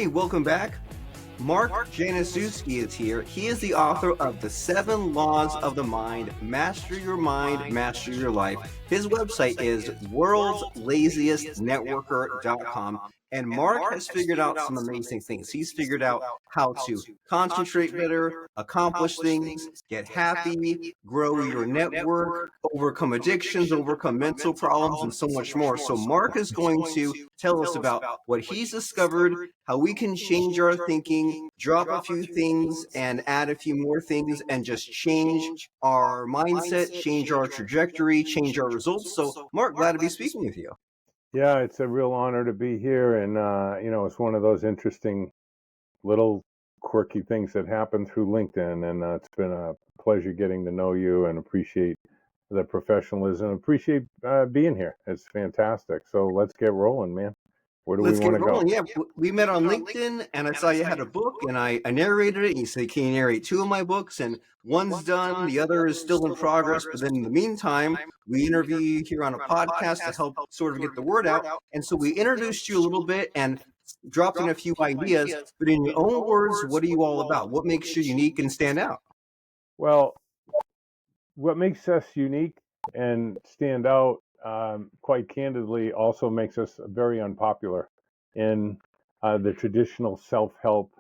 Hey, welcome back. Mark Januszewski is here. He is the author of The 7 Laws of the Mind, Master Your Mind, Master Your Life. His website is worldslaziestnetworker.com. And Mark has figured out some amazing things. He's figured out how to concentrate better, accomplish things, get happy, grow your network, overcome addictions, overcome mental problems, and so much more. So Mark is going to tell us about what he's discovered, how we can change our thinking, drop a few things and add a few more things and just change our mindset, change our trajectory, change our results. So, Mark, glad to be speaking with you. Yeah, it's a real honor to be here. And, it's one of those interesting little quirky things that happen through LinkedIn. And it's been a pleasure getting to know you and appreciate the professionalism. Appreciate being here. It's fantastic. So let's get rolling, man. Where do we Let's want get to go? rolling. Yeah, we met on LinkedIn and I saw you had a book and I narrated it. And you said, can you narrate 2 of my books? And one's done, the other is still in progress. But then in the meantime, we interview you here on a podcast to help sort of get the word out. And so we introduced you a little bit and dropped in a few ideas. But in your own words, what are you all about? What makes you unique and stand out? Well, what makes us unique and stand out, quite candidly, also makes us very unpopular in the traditional self-help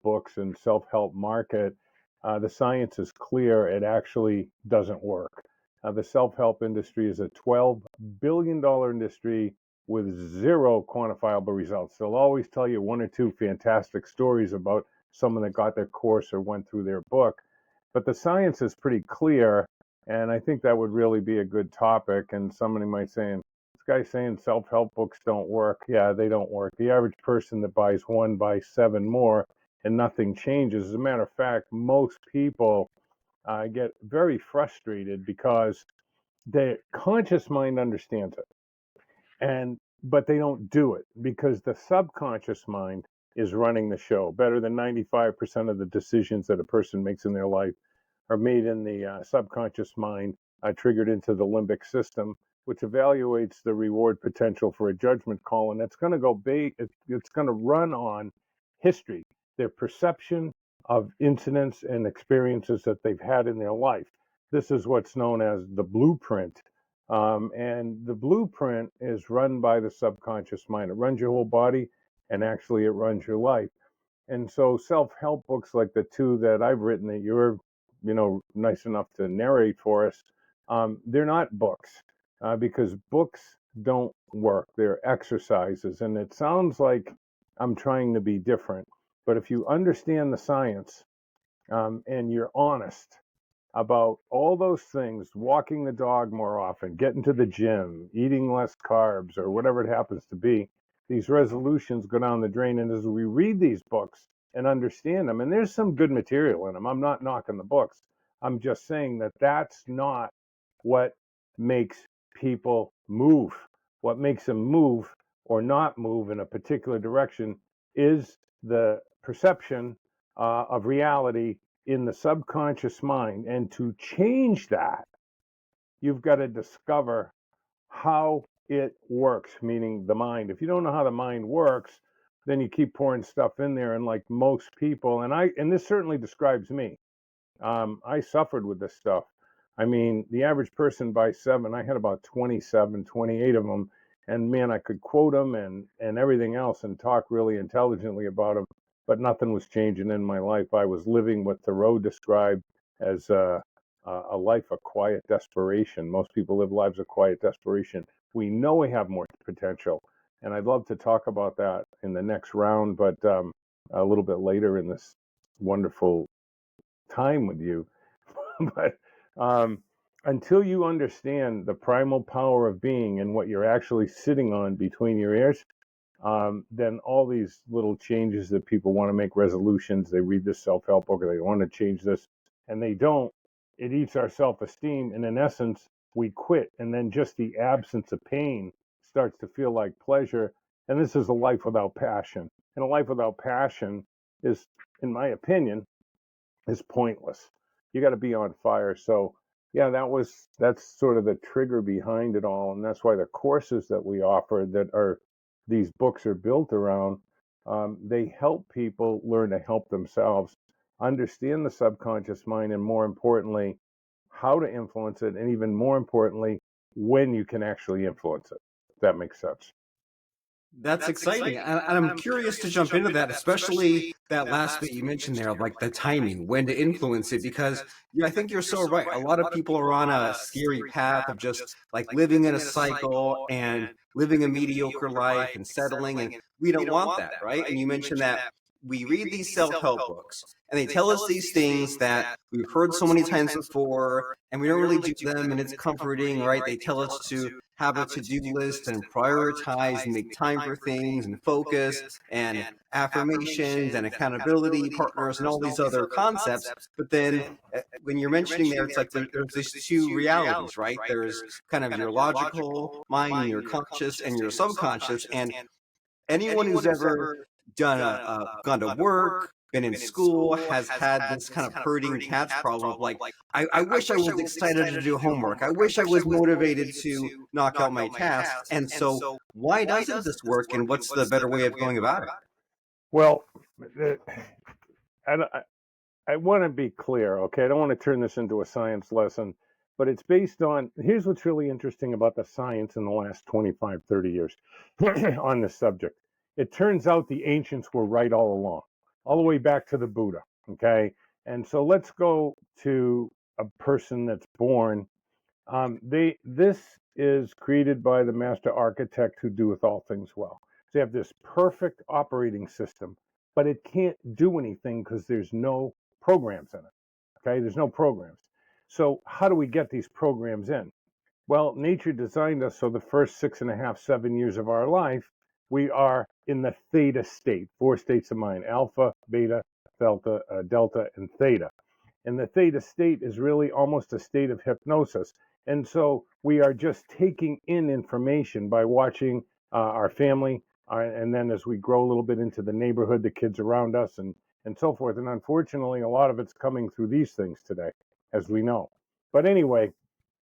books and self-help market. The science is clear; it actually doesn't work. The self-help industry is a $12 billion industry with zero quantifiable results. They'll always tell you 1 or 2 fantastic stories about someone that got their course or went through their book, but the science is pretty clear, and I think that would really be a good topic. And somebody might say, this guy's saying self-help books don't work. Yeah, they don't work. The average person that buys one buys 7 more, and nothing changes. As a matter of fact, most people get very frustrated because the conscious mind understands it, but they don't do it because the subconscious mind is running the show. Better than 95% of the decisions that a person makes in their life are made in the subconscious mind, triggered into the limbic system, which evaluates the reward potential for a judgment call. And it's going to it's going to run on history, their perception of incidents and experiences that they've had in their life. This is what's known as the blueprint. And the blueprint is run by the subconscious mind. It runs your whole body, and actually it runs your life. And so self-help books like the 2 that I've written that you're nice enough to narrate for us, they're not books, because books don't work. They're exercises. And it sounds like I'm trying to be different. But if you understand the science, and you're honest about all those things, walking the dog more often, getting to the gym, eating less carbs, or whatever it happens to be, these resolutions go down the drain. And as we read these books and understand them, and there's some good material in them, I'm not knocking the books. I'm just saying that that's not what makes people move. What makes them move or not move in a particular direction is the perception of reality in the subconscious mind. And to change that, you've got to discover how it works, meaning the mind. If you don't know how the mind works, then you keep pouring stuff in there. And like most people, and this certainly describes me, I suffered with this stuff. I mean, the average person buys 7. I had about 27, 28 of them. And man, I could quote them and everything else and talk really intelligently about them, but nothing was changing in my life. I was living what Thoreau described as a life of quiet desperation. Most people live lives of quiet desperation. We know we have more potential. And I'd love to talk about that in the next round, but a little bit later in this wonderful time with you. But until you understand the primal power of being and what you're actually sitting on between your ears, then all these little changes that people want to make resolutions, they read this self-help book, or they want to change this, and they don't, it eats our self-esteem. And in essence, we quit. And then just the absence of pain starts to feel like pleasure. And this is a life without passion. And a life without passion is, in my opinion, is pointless. You got to be on fire. So yeah, that's sort of the trigger behind it all. And that's why the courses that we offer, that are these books are built around, They help people learn to help themselves, understand the subconscious mind, and more importantly, how to influence it, and even more importantly, when you can actually influence it. If that makes sense. That's exciting. And I'm curious to jump into that, especially that last bit you mentioned there of like the timing, when to influence it, because I think you're so right. A lot of people are on a scary path of just like living in a cycle and living a mediocre life and settling. And we don't want that, right? And you mentioned that we read these self-help books and they tell us these things that we've heard so many times before and we don't really do them and it's comforting, right? They tell us to have a to-do list and prioritize and make time for things and focus and affirmations and accountability partners and all these other concepts. But then when you're mentioning there, it's like there's these two realities, right? There's kind of your logical mind and your conscious and your subconscious. And anyone who's ever gone to work, been in school, has had this kind of herding cats problem of like, I wish I was excited to do homework. I wish I was motivated to knock out my tasks. And so, why doesn't this work? And what's the better way of going about it? Well, I, I want to be clear, okay? I don't want to turn this into a science lesson, but it's based on, here's what's really interesting about the science in the last 25, 30 years on this subject. It turns out the ancients were right all along, all the way back to the Buddha, okay? And so let's go to a person that's born. This is created by the master architect who doeth all things well. So they have this perfect operating system, but it can't do anything because there's no programs in it. Okay, there's no programs. So how do we get these programs in? Well, nature designed us so the first 6.5, 7 years of our life, we are in the theta state, 4 states of mind: alpha, beta, delta, and theta. And the theta state is really almost a state of hypnosis. And so we are just taking in information by watching our family, and then as we grow a little bit into the neighborhood, the kids around us, and so forth. And unfortunately, a lot of it's coming through these things today, as we know. But anyway,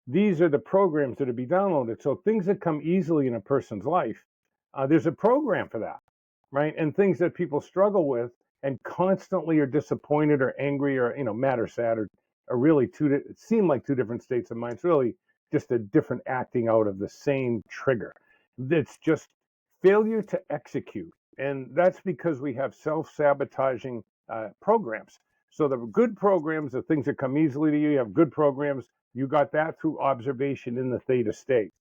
these are the programs that are be downloaded. So things that come easily in a person's life, there's a program for that, right? And things that people struggle with and constantly are disappointed or angry or mad or sad are really it seem like two different states of mind. It's really just a different acting out of the same trigger. It's just failure to execute, and that's because we have self-sabotaging programs. So the good programs, the things that come easily to you, you have good programs. You got that through observation in the theta state.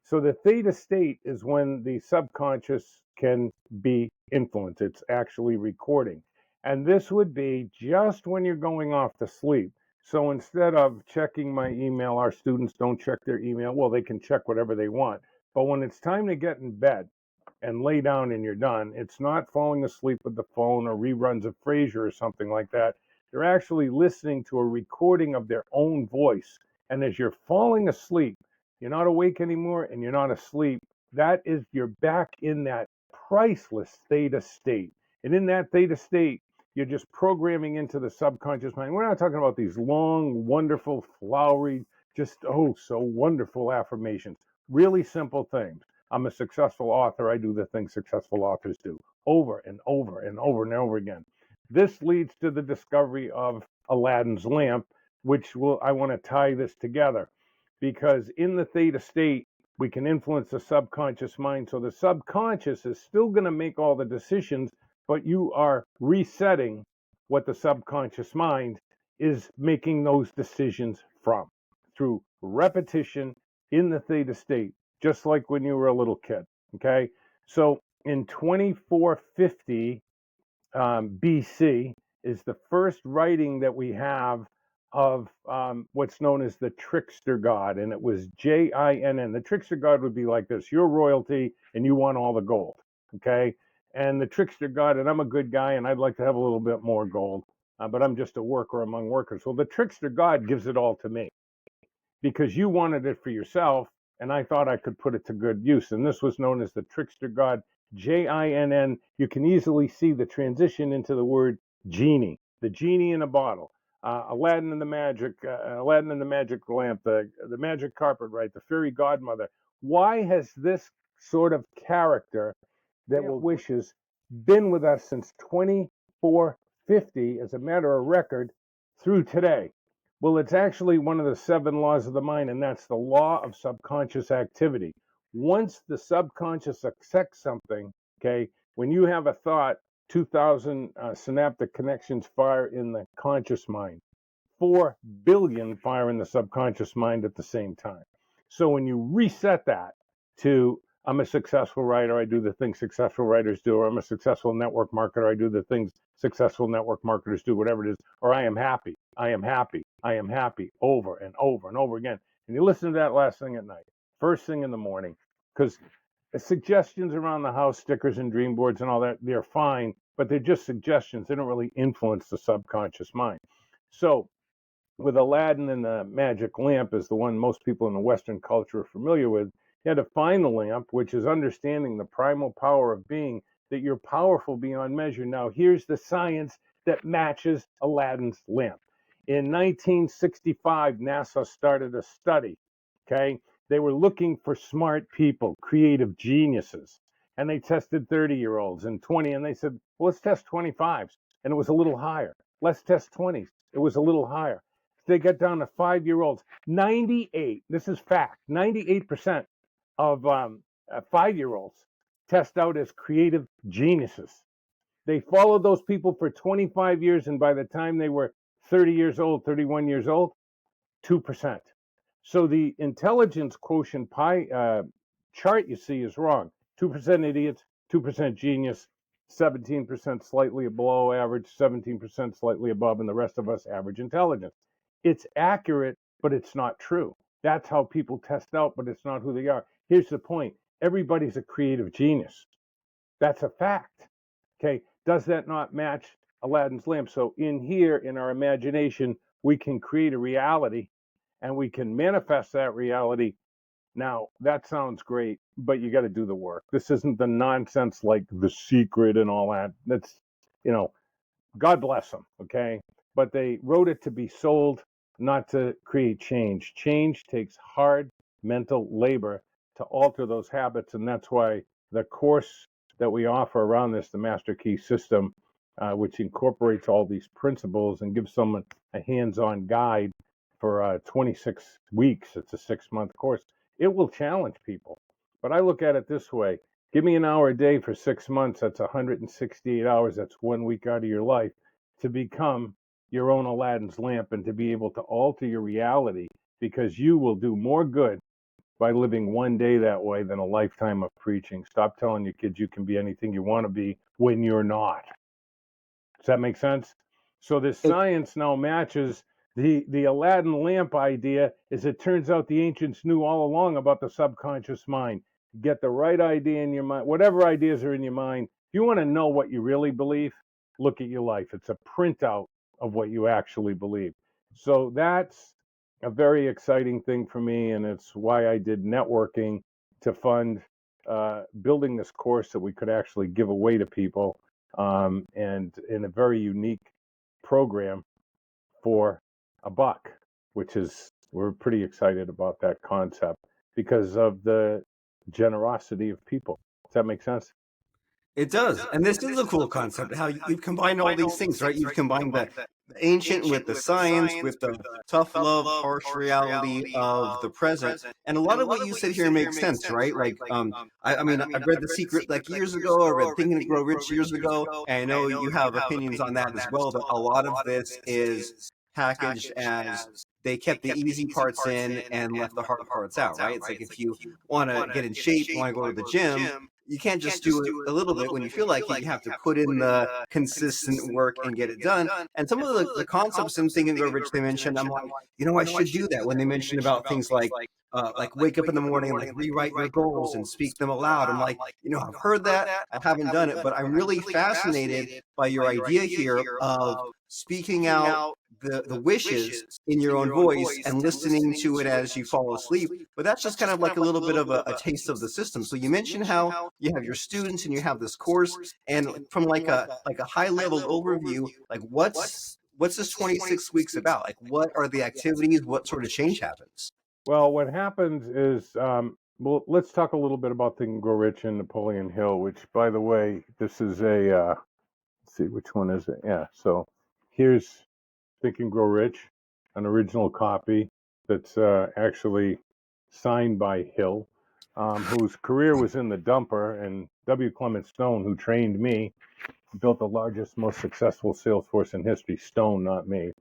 So the theta state is when the subconscious can be influenced. It's actually recording. And this would be just when you're going off to sleep. So instead of checking my email, our students don't check their email. Well, they can check whatever they want. But when it's time to get in bed and lay down and you're done, it's not falling asleep with the phone or reruns of Frasier or something like that. They're actually listening to a recording of their own voice. And as you're falling asleep, you're not awake anymore and you're not asleep. That is, you're back in that priceless theta state. And in that theta state, you're just programming into the subconscious mind. We're not talking about these long, wonderful, flowery, just so wonderful affirmations. Really simple things. I'm a successful author. I do the things successful authors do over and over and over and over again. This leads to the discovery of Aladdin's lamp, which I want to tie this together, because in the theta state, we can influence the subconscious mind. So the subconscious is still going to make all the decisions, but you are resetting what the subconscious mind is making those decisions from through repetition in the theta state, just like when you were a little kid. Okay. So in 2450 BC is the first writing that we have of what's known as the trickster god, and it was Jinn. The trickster god would be like this: you're royalty and you want all the gold, okay? And the trickster god, and I'm a good guy and I'd like to have a little bit more gold, but I'm just a worker among workers. Well, the trickster god gives it all to me because you wanted it for yourself, and I thought I could put it to good use. And this was known as the trickster god, Jinn. You can easily see the transition into the word genie, the genie in a bottle. Aladdin and the magic lamp, the magic carpet, right? The fairy godmother. Why has this sort of character that will wishes been with us since 2450 as a matter of record through today. Well, it's actually one of the 7 laws of the mind, and that's the law of subconscious activity. Once the subconscious accepts something, okay, when you have a thought, 2,000 synaptic connections fire in the conscious mind. 4 billion fire in the subconscious mind at the same time. So when you reset that to, I'm a successful writer, I do the things successful writers do, or I'm a successful network marketer, I do the things successful network marketers do, whatever it is, or I am happy, I am happy, I am happy, over and over and over again. And you listen to that last thing at night, first thing in the morning, because suggestions around the house, stickers and dream boards and all that, they're fine, but they're just suggestions. They don't really influence the subconscious mind. So with Aladdin and the magic lamp is the one most people in the Western culture are familiar with. You had to find the lamp, which is understanding the primal power of being, that you're powerful beyond measure. Now, here's the science that matches Aladdin's lamp. In 1965, NASA started a study, okay? They were looking for smart people, creative geniuses, and they tested 30-year-olds and 20, and they said, well, let's test 25s, and it was a little higher. Let's test 20s. It was a little higher. They got down to 5-year-olds. 98, this is fact, 98% of 5-year-olds test out as creative geniuses. They followed those people for 25 years, and by the time they were 30 years old, 31 years old, 2%. So the intelligence quotient pie chart you see is wrong. 2% idiots, 2% genius, 17% slightly below average, 17% slightly above, and the rest of us average intelligence. It's accurate, but it's not true. That's how people test out, but it's not who they are. Here's the point. Everybody's a creative genius. That's a fact. Okay. Does that not match Aladdin's lamp? So in here, in our imagination, we can create a reality and we can manifest that reality. Now, that sounds great, but you got to do the work. This isn't the nonsense like The Secret and all that. That's, God bless them, okay? But they wrote it to be sold, not to create change. Change takes hard mental labor to alter those habits, and that's why the course that we offer around this, the Master Key System, which incorporates all these principles and gives someone a hands-on guide for 26 weeks. It's a 6-month course. It will challenge people. But I look at it this way. Give me an hour a day for 6 months. That's 168 hours. That's 1 week out of your life to become your own Aladdin's lamp and to be able to alter your reality, because you will do more good by living one day that way than a lifetime of preaching. Stop telling your kids you can be anything you want to be when you're not. Does that make sense? So this science now matches the Aladdin lamp idea. Is it turns out the ancients knew all along about the subconscious mind. Get the right idea in your mind, whatever ideas are in your mind. If you want to know what you really believe, look at your life. It's a printout of what you actually believe. So that's a very exciting thing for me, and it's why I did networking to fund building this course that we could actually give away to people, and in a very unique program for a buck, which is, we're pretty excited about that concept because of the generosity of people. Does that make sense? It does. And this is a cool concept, how you've combined all these things, right? You've combined the ancient with the science, with the tough love, harsh reality of the present. And a lot of what you said here makes sense, right? Like, I mean, I read The Secret like years ago. I read Think and Grow Rich years ago. And I know you have opinions on that as well. But a lot of this is packaged as they kept the easy parts in and left the hard parts out, right? It's like if you want to get in shape, want to go to the gym, you can't just do it a little bit when you feel like it. You have to put in the consistent work and get it done. And some of the concepts in Think and Grow Rich they mentioned, I'm like, I should do that. When they mentioned about things like wake up in the morning and like rewrite your goals and speak them aloud. I'm like, I've heard that, I haven't done it, but I'm really fascinated by your idea here of speaking out the wishes in your own voice and listening to it as you fall asleep. But that's just kind of like a little bit of a taste of the system. So you mentioned how you have your students and you have this course, and from like a high level overview, like what's this 26 weeks about? Like what are the activities? What sort of change happens? Well, what happens is Well, let's talk a little bit about Think and Grow Rich and Napoleon Hill, which, by the way, this is a, let's see, which one is it? Yeah, so here's Think and Grow Rich, an original copy that's actually signed by Hill, whose career was in the dumper, and W. Clement Stone, who trained me, built the largest, most successful sales force in history. Stone, not me.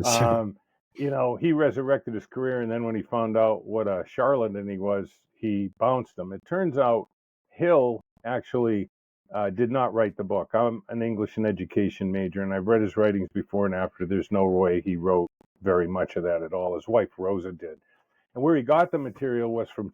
um, he resurrected his career, and then when he found out what a charlatan he was, he bounced him. It turns out Hill actually did not write the book. I'm an English and education major, and I've read his writings before and after. There's no way he wrote very much of that at all. His wife, Rosa, did. And where he got the material was from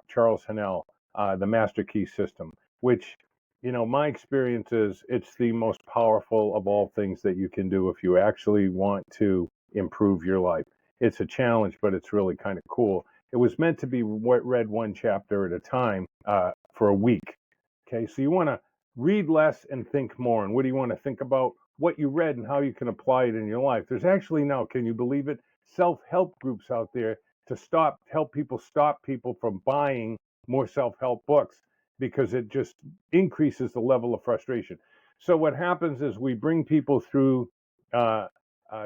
Charles Hennell, the Master Key System, which, my experience is it's the most powerful of all things that you can do if you actually want to improve your life. It's a challenge, but it's really kind of cool. It was meant to be read one chapter at a time for a week. Okay, so you want to read less and think more. And what do you want to think about? What you read and how you can apply it in your life. There's actually now, can you believe it, self-help groups out there to help people stop people from buying more self-help books because it just increases the level of frustration. So what happens is we bring people through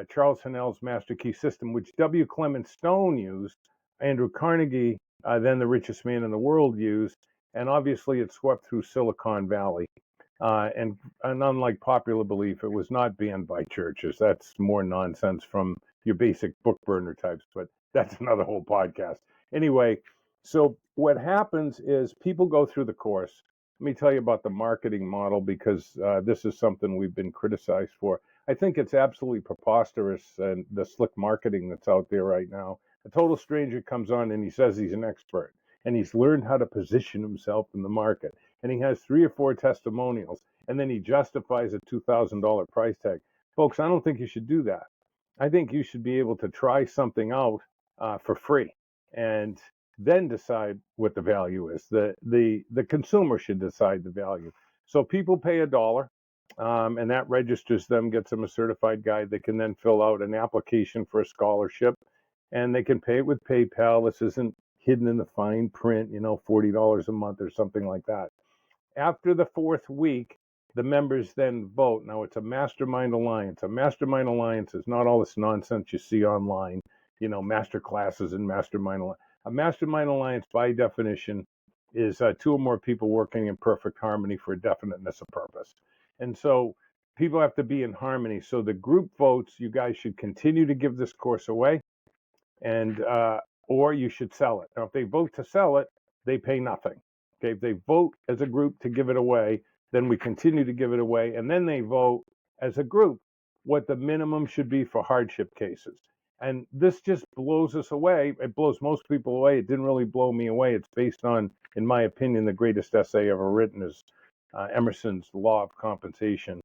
Charles Hennell's Master Key System, which W. Clement Stone used, Andrew Carnegie, then the richest man in the world, used, and obviously it swept through Silicon Valley. And unlike popular belief, it was not banned by churches. That's more nonsense from your basic book burner types, but that's another whole podcast. Anyway, so what happens is people go through the course. Let me tell you about the marketing model because this is something we've been criticized for. I think it's absolutely preposterous and the slick marketing that's out there right now. A total stranger comes on and he says he's an expert and he's learned how to position himself in the market. And he has 3 or 4 testimonials, and then he justifies a $2,000 price tag. Folks, I don't think you should do that. I think you should be able to try something out for free and then decide what the value is. The consumer should decide the value. So people pay $1, and that registers them, gets them a certified guide. They can then fill out an application for a scholarship, and they can pay it with PayPal. This isn't hidden in the fine print, $40 a month or something like that. After the 4th week, the members then vote. Now, it's a mastermind alliance. A mastermind alliance is not all this nonsense you see online, master classes and mastermind alliance. A mastermind alliance, by definition, is 2 or more people working in perfect harmony for definiteness of purpose. And so people have to be in harmony. So the group votes, you guys should continue to give this course away, and or you should sell it. Now, if they vote to sell it, they pay nothing. Okay, if they vote as a group to give it away, then we continue to give it away, and then they vote as a group what the minimum should be for hardship cases. And this just blows us away. It blows most people away. It didn't really blow me away. It's based on, in my opinion, the greatest essay ever written is Emerson's Law of Compensation,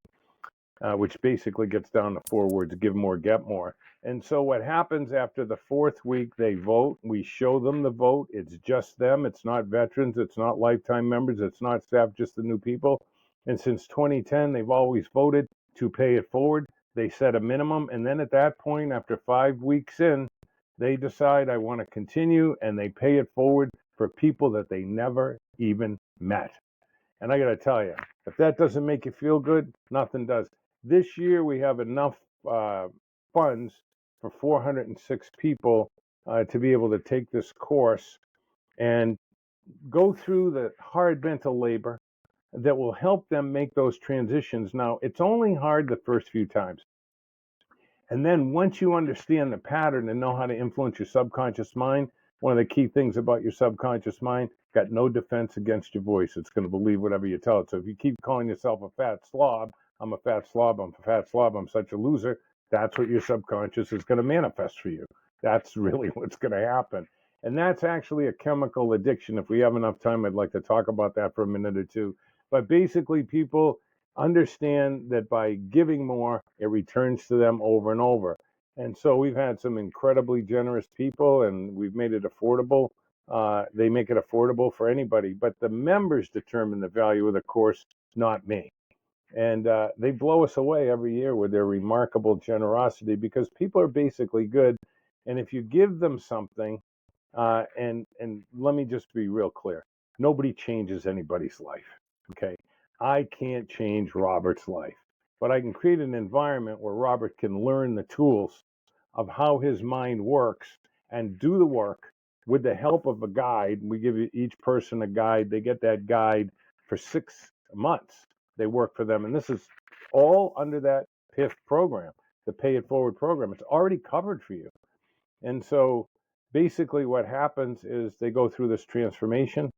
which basically gets down to 4 words: give more, get more. And so what happens after the 4th week, they vote. We show them the vote. It's just them. It's not veterans. It's not lifetime members. It's not staff, just the new people. And since 2010, they've always voted to pay it forward. They set a minimum. And then at that point, after 5 weeks in, they decide, I want to continue, and they pay it forward for people that they never even met. And I got to tell you, if that doesn't make you feel good, nothing does. This year, we have enough funds for 406 people to be able to take this course and go through the hard mental labor that will help them make those transitions. Now, it's only hard the first few times. And then once you understand the pattern and know how to influence your subconscious mind, one of the key things about your subconscious mind, got no defense against your voice. It's going to believe whatever you tell it. So if you keep calling yourself a fat slob, I'm a fat slob, I'm a fat slob, I'm such a loser, that's what your subconscious is going to manifest for you. That's really what's going to happen. And that's actually a chemical addiction. If we have enough time, I'd like to talk about that for a minute or two. But basically, people understand that by giving more, it returns to them over and over. And so we've had some incredibly generous people, and we've made it affordable. They make it affordable for anybody, but the members determine the value of the course, not me. And they blow us away every year with their remarkable generosity because people are basically good. And if you give them something, and let me just be real clear. Nobody changes anybody's life. Okay. I can't change Robert's life, but I can create an environment where Robert can learn the tools of how his mind works and do the work with the help of a guide. We give each person a guide. They get that guide for 6 months. They work for them. And this is all under that PIF program, the Pay It Forward program. It's already covered for you. And so basically what happens is they go through this transformation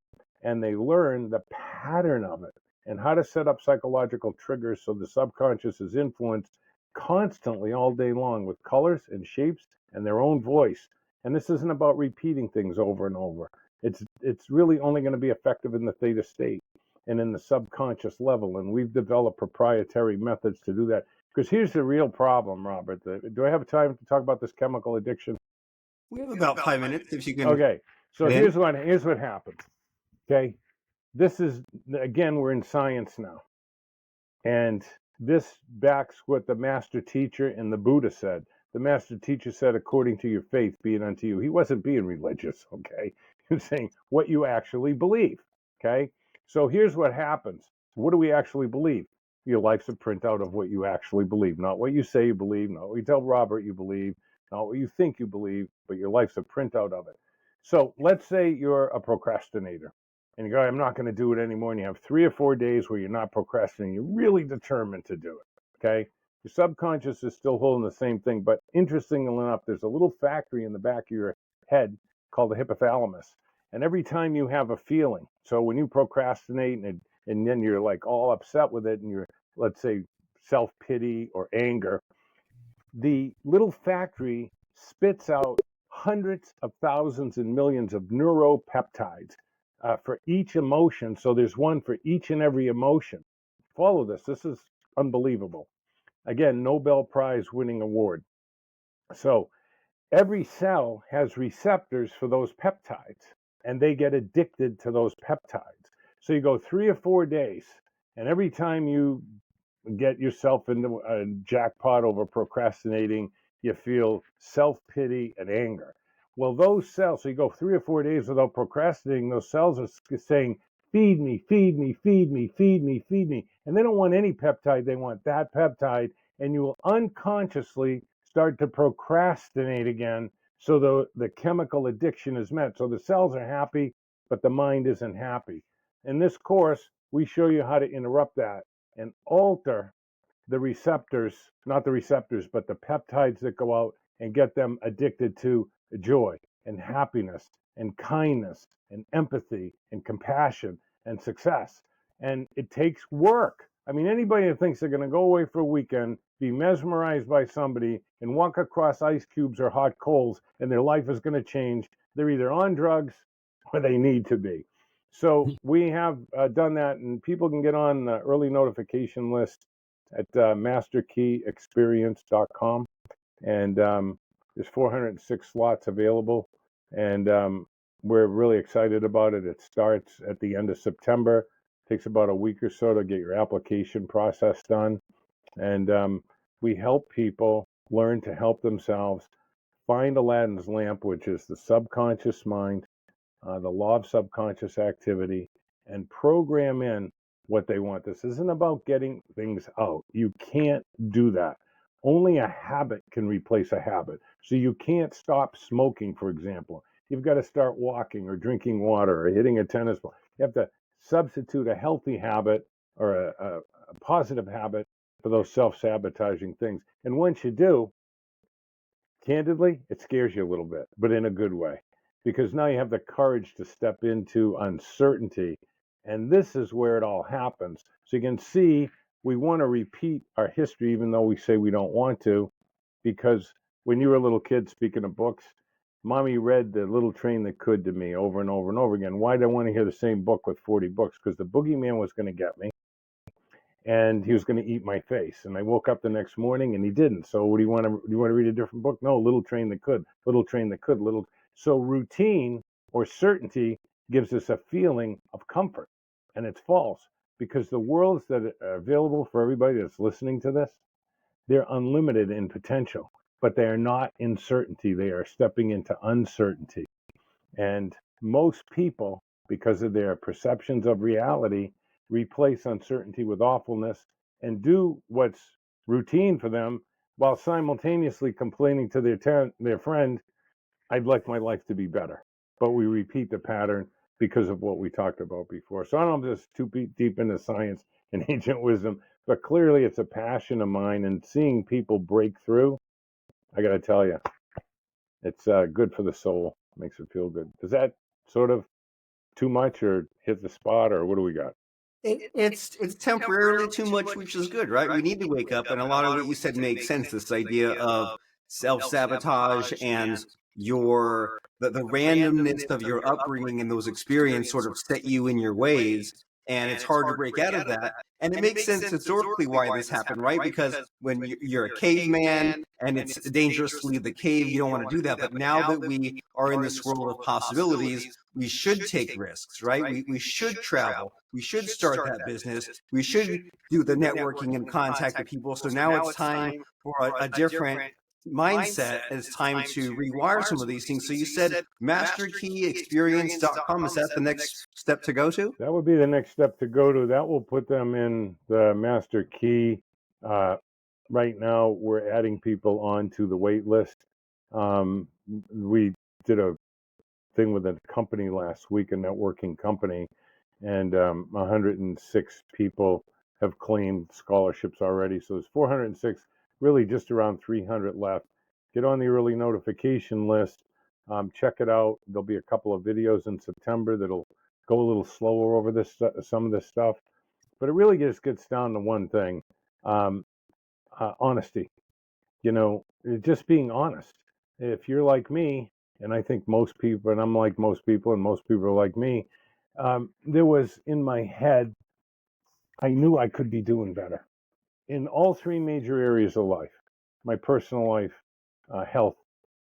and they learn the pattern of it and how to set up psychological triggers so the subconscious is influenced constantly all day long with colors and shapes and their own voice. And this isn't about repeating things over and over. It's really only going to be effective in the theta state and in the subconscious level. And we've developed proprietary methods to do that. Because here's the real problem, Robert. Do I have time to talk about this chemical addiction? We have about 5 minutes if you can. Okay, so get in. here's what happens. Okay, this is, again, we're in science now, and this backs what the master teacher and the Buddha said. The master teacher said, "According to your faith, be it unto you." He wasn't being religious. Okay, he was saying what you actually believe. Okay, so here's what happens. What do we actually believe? Your life's a printout of what you actually believe, not what you say you believe, not what you tell Robert you believe, not what you think you believe, but your life's a printout of it. So let's say you're a procrastinator and you go, "I'm not going to do it anymore." And you have 3 or 4 days where you're not procrastinating. You're really determined to do it. Okay. Your subconscious is still holding the same thing. But interestingly enough, there's a little factory in the back of your head called the hypothalamus. And every time you have a feeling, so when you procrastinate and then you're like all upset with it and you're, let's say, self-pity or anger, the little factory spits out hundreds of thousands and millions of neuropeptides for each emotion. So there's one for each and every emotion. Follow this. This is unbelievable. Again, Nobel Prize winning award. So every cell has receptors for those peptides, and they get addicted to those peptides. So you go 3 or 4 days, and every time you get yourself into a jackpot over procrastinating, you feel self-pity and anger. Well, those cells, so you go 3 or 4 days without procrastinating, those cells are saying, "Feed me, feed me, feed me, feed me, feed me." And they don't want any peptide, they want that peptide. And you will unconsciously start to procrastinate again. So the chemical addiction is met. So the cells are happy, but the mind isn't happy. In this course, we show you how to interrupt that and alter the receptors, not the receptors, but the peptides that go out and get them addicted to joy and happiness and kindness and empathy and compassion and success. And it takes work. I mean, anybody that thinks they're going to go away for a weekend, be mesmerized by somebody, and walk across ice cubes or hot coals, and their life is going to change, they're either on drugs or they need to be. So we have done that, and people can get on the early notification list at masterkeyexperience.com. And there's 406 slots available. And we're really excited about it. It starts at the end of September. Takes about a week or so to get your application process done. And we help people learn to help themselves find Aladdin's lamp, which is the subconscious mind, the law of subconscious activity, and program in what they want. This isn't about getting things out. You can't do that. Only a habit can replace a habit. So you can't stop smoking, for example. You've got to start walking or drinking water or hitting a tennis ball. You have to substitute a healthy habit or a positive habit for those self-sabotaging things. And once you do, candidly, it scares you a little bit, but in a good way, because now you have the courage to step into uncertainty. And this is where it all happens. So you can see we want to repeat our history, even though we say we don't want to, because when you were a little kid, speaking of books, mommy read The Little Train That Could to me over and over and over again. Why did I want to hear the same book with 40 books? Because the boogeyman was going to get me and he was going to eat my face. And I woke up the next morning and he didn't. So what do you want to read a different book? No, Little Train That Could, Little Train That Could, little. So routine or certainty gives us a feeling of comfort, and it's false, because the worlds that are available for everybody that's listening to this, they're unlimited in potential, but they are not in certainty. They are stepping into uncertainty. And most people, because of their perceptions of reality, replace uncertainty with awfulness and do what's routine for them while simultaneously complaining to their friend, I'd like my life to be better. But we repeat the pattern because of what we talked about before. So I don't know if this is too deep into science and ancient wisdom, but clearly it's a passion of mine. And seeing people break through, I got to tell you, it's good for the soul. Makes it feel good. Does that sort of too much or hit the spot, or what do we got? It's temporarily too much, which is good, right? We need to wake up, and a lot of what you said makes sense. This idea of self sabotage and the randomness of your upbringing and those experiences sort of set you in your ways, and it's hard to break out of that. And it makes sense historically why this happened, right? Because when you're a caveman and it's dangerous to leave the cave, you don't want to do that. But now that we are in this world of possibilities, we should take risks, right? We should travel. We should start that business. We should do the networking and contact with people. So now it's time for a different mindset. It's time to rewire some of these things. So you said masterkeyexperience.com. Is that the next step to go to? That would be the next step to go to. That will put them in the master key. Right now, we're adding people onto the wait list. We did a thing with a company last week, a networking company, and 106 people have claimed scholarships already. So there's 406, really just around 300 left. Get on the early notification list. Check it out. There'll be a couple of videos in September that'll go a little slower over some of this stuff, but it really just gets down to one thing: um, honesty. Just being honest. If you're like me, and I think most people, and I'm like most people, and most people are like me, there was in my head, I knew I could be doing better in all three major areas of life: my personal life, health,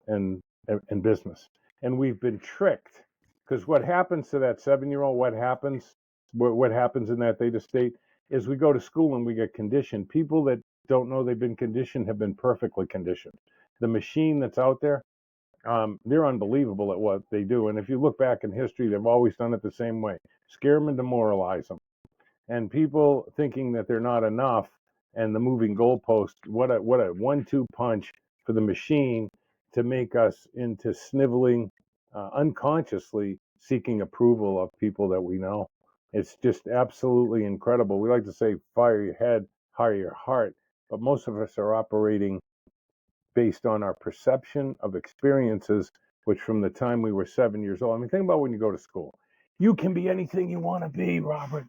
and and business. And we've been tricked because what happens to that 7-year-old? What happens in that theta state is we go to school and we get conditioned. People that don't know they've been conditioned have been perfectly conditioned. The machine that's out there, they're unbelievable at what they do. And if you look back in history, they've always done it the same way: scare them and demoralize them. And people thinking that they're not enough, and the moving goalpost, what a 1-2 punch for the machine to make us into sniveling, unconsciously seeking approval of people that we know. It's just absolutely incredible. We like to say fire your head, hire your heart, but most of us are operating based on our perception of experiences, which from the time we were 7 years old. I mean, think about when you go to school. You can be anything you want to be, Robert,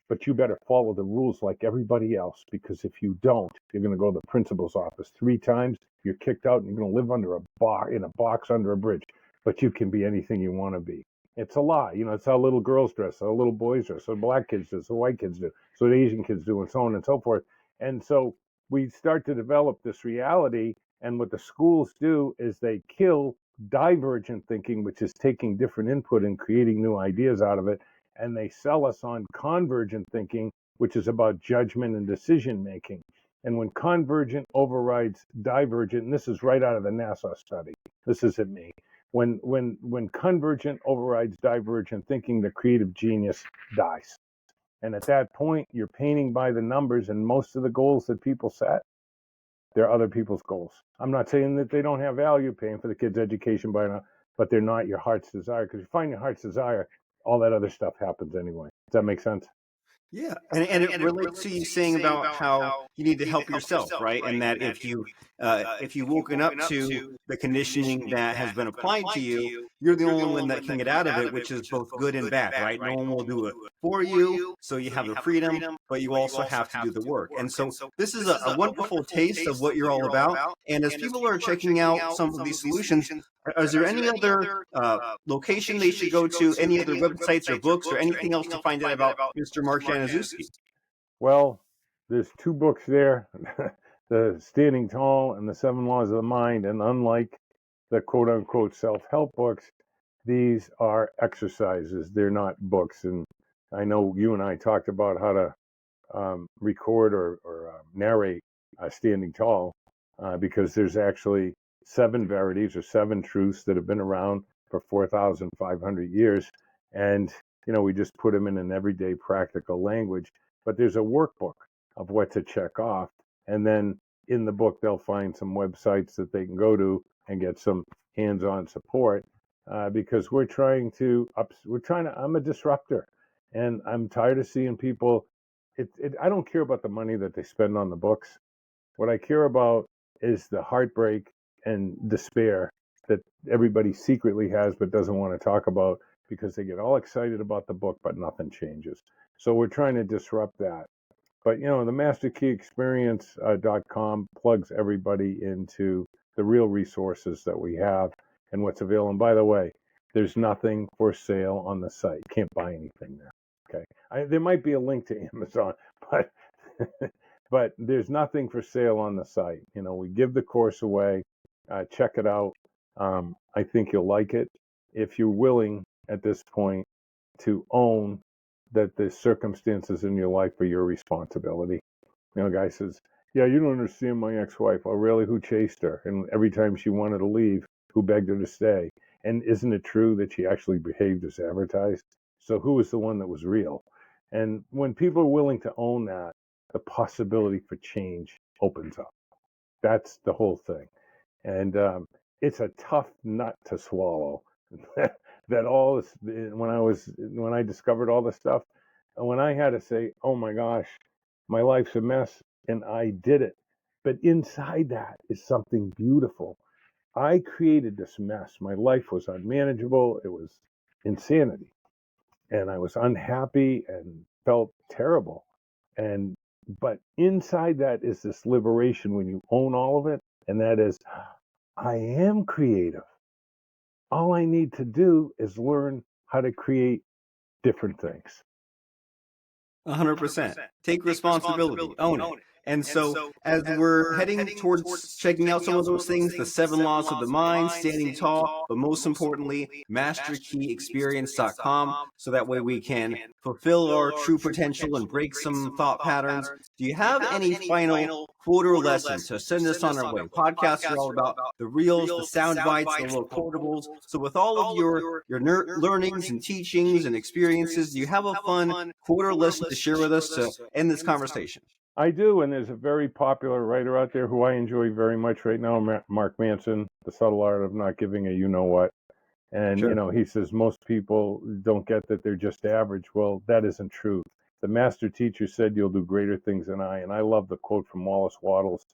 but you better follow the rules like everybody else, because if you don't, you're going to go to the principal's office 3 times, you're kicked out, and you're going to live in a box under a bridge. But you can be anything you want to be. It's a lie. It's how little girls dress, how little boys dress, how black kids do, so white kids do, so the Asian kids do, and so on and so forth. And so we start to develop this reality, and what the schools do is they kill divergent thinking, which is taking different input and creating new ideas out of it, and they sell us on convergent thinking, which is about judgment and decision making. And when convergent overrides divergent, and this is right out of the NASA study, this isn't me. When convergent overrides divergent thinking, the creative genius dies. And at that point, you're painting by the numbers, and most of the goals that people set, they're other people's goals. I'm not saying that they don't have value, paying for the kids' education by now, but they're not your heart's desire. Because if you find your heart's desire, all that other stuff happens anyway. Does that make sense? Yeah, and it relates to you saying about how you need to help yourself, right? And that if you woken up to the conditioning that has been applied to you, you're the only one that can get out of it, which is both good and bad, right? No one will do it for you, so you have the freedom, but you also have to do the work. And so this is a wonderful taste of what you're all about. And as people are checking out some of these solutions, is there any other location they should go to, any other websites or books or anything else to find out about Mr. Mark Januszewski? Well, there's 2 books there: the Standing Tall and the 7 Laws of the Mind. And unlike the quote unquote self help books, these are exercises. They're not books. And I know you and I talked about how to record or narrate Standing Tall, because there's actually 7 verities or 7 truths that have been around for 4,500 years. And, we just put them in an everyday practical language. But there's a workbook of what to check off. And then in the book, they'll find some websites that they can go to and get some hands-on support, because I'm a disruptor, and I'm tired of seeing people. I don't care about the money that they spend on the books. What I care about is the heartbreak and despair that everybody secretly has but doesn't want to talk about, because they get all excited about the book, but nothing changes. So we're trying to disrupt that. But, the masterkeyexperience.com plugs everybody into the real resources that we have and what's available. And by the way, there's nothing for sale on the site. You can't buy anything there. Okay. There might be a link to Amazon, but but there's nothing for sale on the site. We give the course away. Check it out. I think you'll like it if you're willing at this point to own that the circumstances in your life are your responsibility. A guy says, "Yeah, you don't understand my ex-wife." Oh, really? Who chased her? And every time she wanted to leave, who begged her to stay? And isn't it true that she actually behaved as advertised? So who was the one that was real? And when people are willing to own that, the possibility for change opens up. That's the whole thing. And it's a tough nut to swallow. That all this, when I discovered all this stuff, and when I had to say, "Oh my gosh, my life's a mess," and I did it. But inside that is something beautiful. I created this mess. My life was unmanageable. It was insanity. And I was unhappy and felt terrible. And but inside that is this liberation when you own all of it, and that is, I am creative. All I need to do is learn how to create different things. 100%. Take responsibility, own it. And so, as we're heading towards checking out some of those things, the 7 laws of the mind, standing tall, but most importantly, masterkeyexperience.com, so that way we can fulfill our true potential and break some thought patterns. Do you have any final quote or lesson to send us on our way? Podcasts are all about the reels, the sound bites, the little quotables. So, with all of your learnings and teachings and experiences, do you have a fun quote or lesson to share with us to end this conversation? I do, and there's a very popular writer out there who I enjoy very much right now, Mark Manson, The Subtle Art of Not Giving a You Know What. And, Sure. he says most people don't get that they're just average. Well, that isn't true. The master teacher said you'll do greater things than I. And I love the quote from Wallace Wattles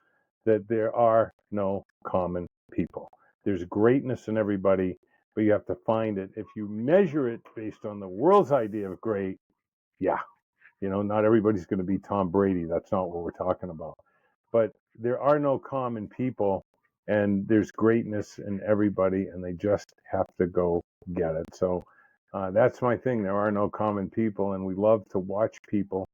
that there are no common people. There's greatness in everybody, but you have to find it. If you measure it based on the world's idea of great, yeah, not everybody's going to be Tom Brady. That's not what we're talking about. But there are no common people, and there's greatness in everybody, and they just have to go get it. So that's my thing. There are no common people, and we love to watch people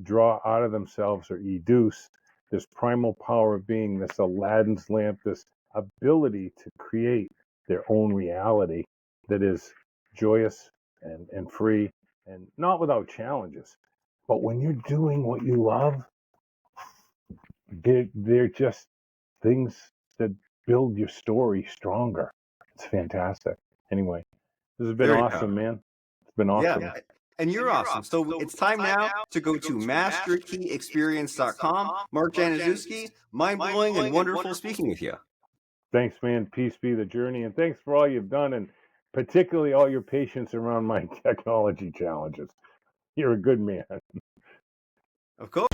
draw out of themselves or educe this primal power of being, this Aladdin's lamp, this ability to create their own reality that is joyous and free and not without challenges. But when you're doing what you love, they're just things that build your story stronger. It's fantastic. Anyway, this has been Very awesome, powerful. man. It's been awesome. Yeah. And you're awesome. So it's time now to go to masterkeyexperience.com. Mark Januszewski, mind blowing and wonderful speaking with you. Thanks, man. Peace be the journey. And thanks for all you've done, and particularly all your patience around my technology challenges. You're a good man. Of course.